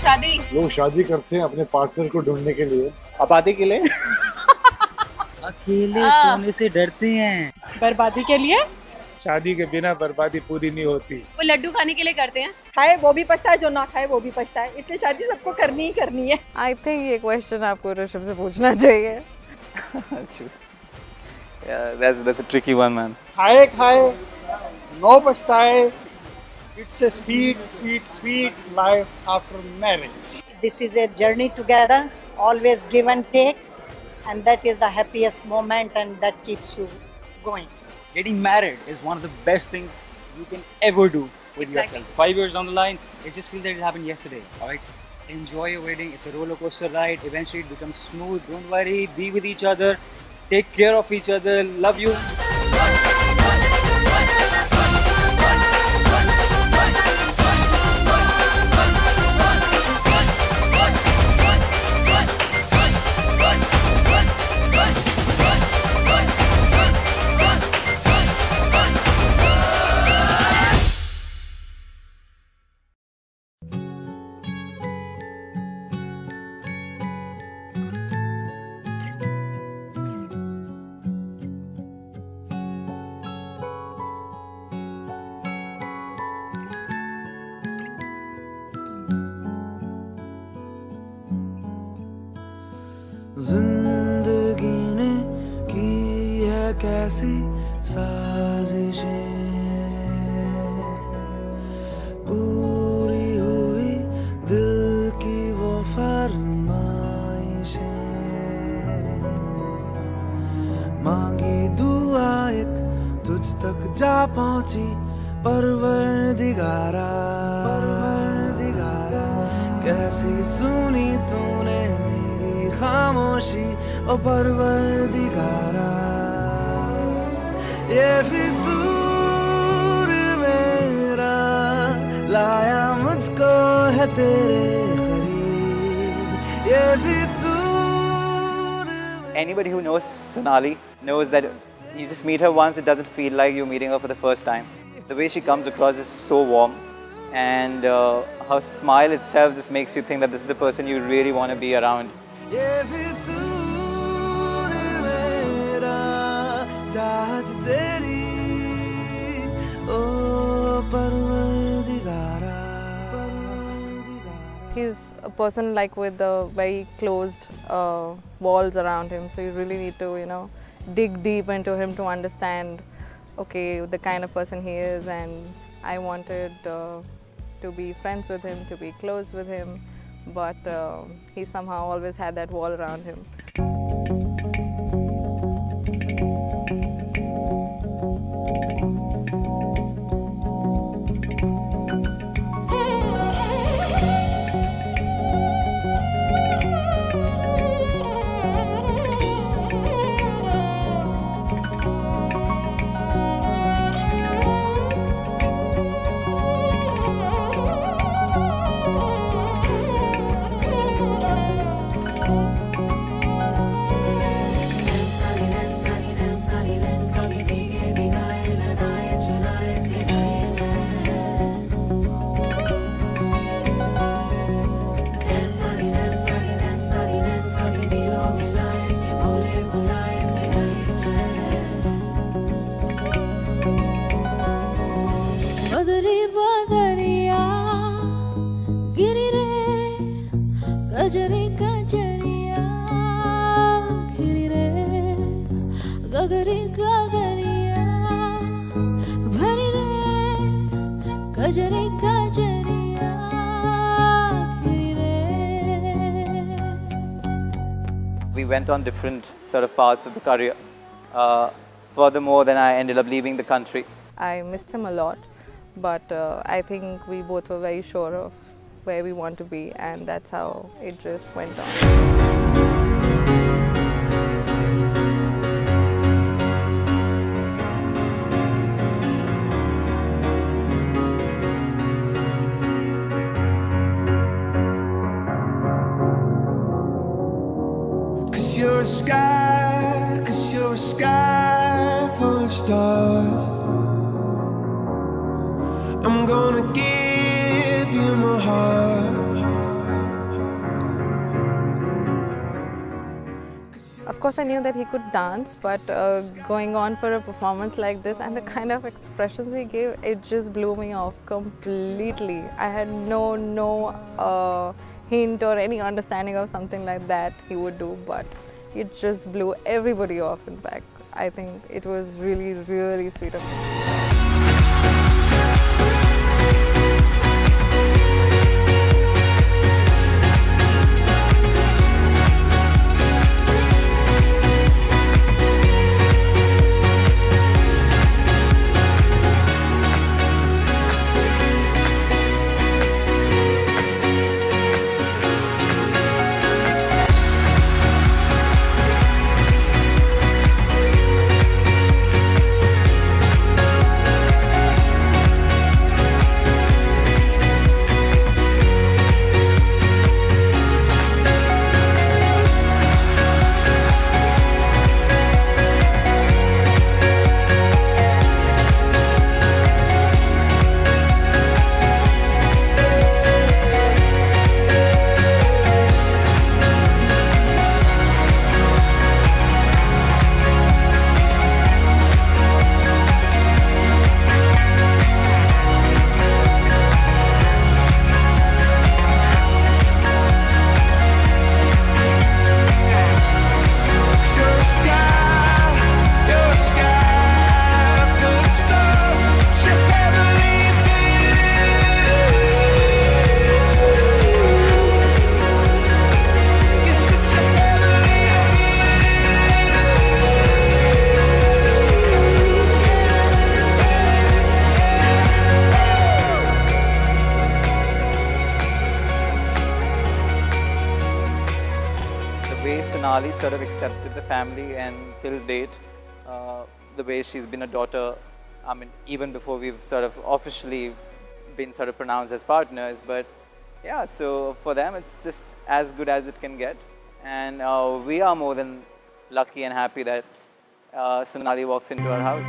शादी? लोग शादी करते हैं अपने पार्टनर को ढूंढने के लिए। आबादी के लिए। अकेले सोने से डरते हैं। बर्बादी के लिए? शादी के बिना बर्बादी पूरी नहीं होती। वो लड्डू खाने के लिए करते हैं। खाए वो भी पछता है, जो ना खाए वो भी पछता है, इसलिए शादी सबको करनी ही करनी है। आई थिंक ये क्वेश्चन आपको ऋषभ से पूछना चाहिए। That's a tricky one, man. खाए खाए नो पछताए। It's a sweet life after marriage. This is a journey together, always give and take, and that is the happiest moment and that keeps you going. Getting married is one of the best things you can ever do with yourself. 5 years down the line, it just feels like it happened yesterday. Alright? Enjoy your wedding. It's a roller coaster ride. Eventually it becomes smooth. Don't worry. Be with each other. Take care of each other. Love you. जिंदगी ने की है कैसी साजिशें, पूरी हुई दिल की वो फरमाइशें, मांगी दुआ एक तुझ तक जा पहुंची परवरदिगारा, परवरदिगारा। कैसी सुनी तूने खामोशी ओ परवरदिगारा, ये फितूर मेरा लाया मुझको है तेरे करीब, ये फितूर। Anybody who knows Sonali knows that you just meet her once, it doesn't feel like you're meeting her for the first time. The way she comes across is so warm, and her smile itself just makes you think that this is the person you really want to be around. ये फितूर मेरा चाहत तेरी ओ परवरदिगारा, परवरदिगारा। He's a person like with very closed walls around him, so you really need to, dig deep into him to understand, okay, the kind of person he is, and I wanted to be friends with him, to be close with him. But he somehow always had that wall around him. गजरे गजरिया घिरी रे, गगरे गगरिया भरी रे, गजरे गजरिया घिरी रे। We went on different sort of paths of the career. Furthermore, then I ended up leaving the country. I missed him a lot, but I think we both were very sure of where we want to be, and that's how it just went on. You're a sky full of stars. I'm gonna give you my heart. course, I knew that he could dance, but going on for a performance like this and the kind of expressions he gave, it just blew me off completely. I had no hint or any understanding of something like that he would do, but it just blew everybody off. In fact, I think it was really, really sweet of him. Sonali sort of accepted the family, and till date, the way she's been a daughter, I mean, even before we've sort of officially been sort of pronounced as partners, but yeah, so for them it's just as good as it can get, and we are more than lucky and happy that Sonali walks into our house.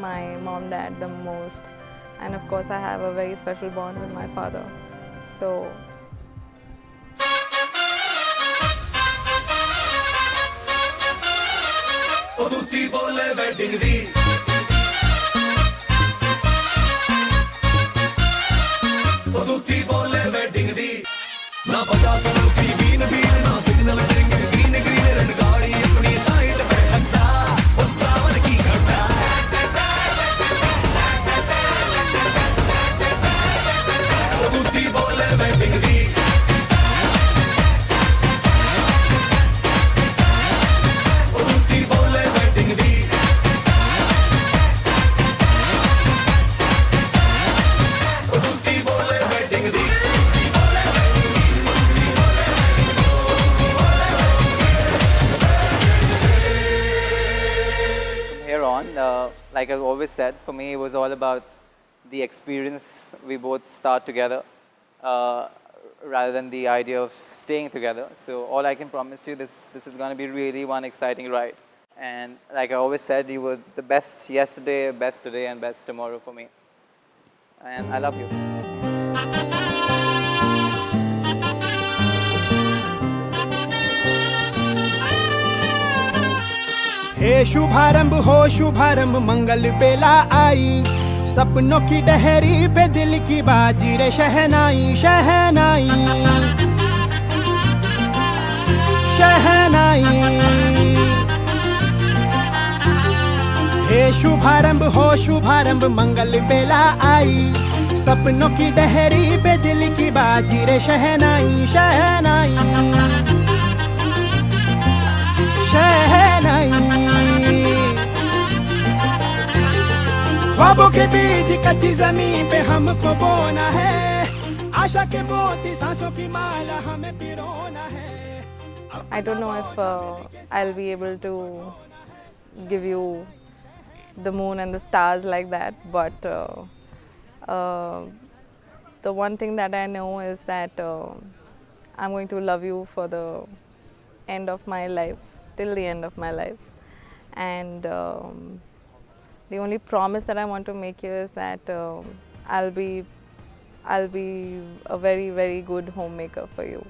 My mom, dad the most, and of course I have a very special bond with my father, so like I've always said, for me it was all about the experience we both start together rather than the idea of staying together. So all I can promise you, this is going to be really one exciting ride. And like I always said, you were the best yesterday, best today, and best tomorrow for me. And I love you. हे शुभारंभ हो शुभारंभ मंगल बेला आई, सपनों की डहरी पे दिल की बाजी रे शहनाई शहनाई शहनाई। हे शुभारंभ हो शुभारंभ मंगल बेला आई, सपनों की डहरी पे दिल की बाजी रे शहनाई शहनाई शहनाई। ख्वाबों के बीज कच्ची जमीन पे हमको बोना है, आशा के मोती सांसों की माला हमें पिरोना है। I don't know if I'll be able to give you the moon and the stars like that, but the one thing that I know is that I'm going to love you for the end of my life, till the end of my life. And the only promise that I want to make you is that I'll be a very, very good homemaker for you.